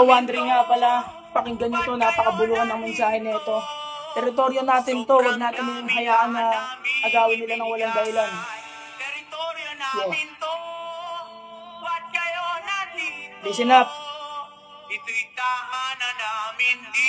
wondering nga pala, pakinggan nyo to, napakabuluhan ng mensahe nito. Teritoryo natin to, huwag natin yung hayaan na agawin nila ng walang dahilan. Teritoryo natin to, ba't kayo nandito? Listen up. Ito'y tahanan namin, di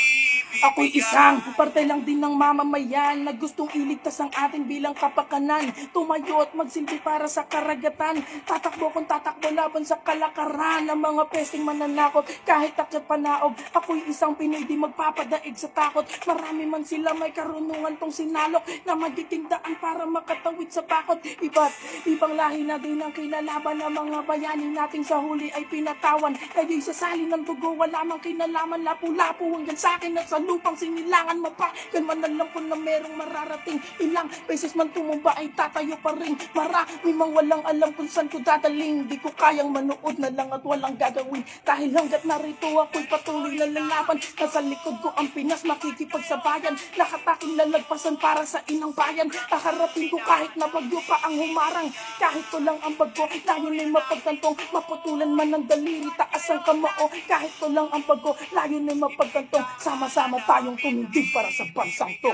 Ako'y isang parte lang din ng mamamayan na gustong iligtas ang ating bilang kapakanan. Tumayo at magsilbi para sa karagatan. Tatakbo kung tatakbo laban sa kalakaran ng mga pesting mananakot. Kahit takot panaog, ako'y isang Pinoy di magpapadaig sa takot. Marami man sila may karunungan tong sinalok na magtitingdaan para makatawid sa bakot. Iba't ibang lahi na din ang kinalaban ng mga bayani nating sa huli ay pinatawan. Kayo'y sasali ng dugo, wala mang kinalaman. Lapu-lapu hanggang sa akin at sa lupang sinilangan mo pa. Ganman alam ko na merong mararating. Ilang beses man tumumba ay tatayo pa rin. Marami mang walang alam kung saan ko dadaling. Di ko kayang manood na lang at walang gagawin. Dahil hanggat narito ako'y patuloy na lalaban. Nasa likod ko ang Pinas makikipagsabayan. Lahat aking lalagpasan para sa inang bayan. Kaharapin ko kahit na bagyo pa ang humarang. Kahit to lang ang bagyo, layo na'y mapagtantong. Maputulan man ng daliri, taas ang kamao. Kahit to lang ang bagyo, layo na'y mapagtantong. Sama-sama tayong tumindig para sa bansang to.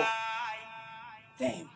Damn.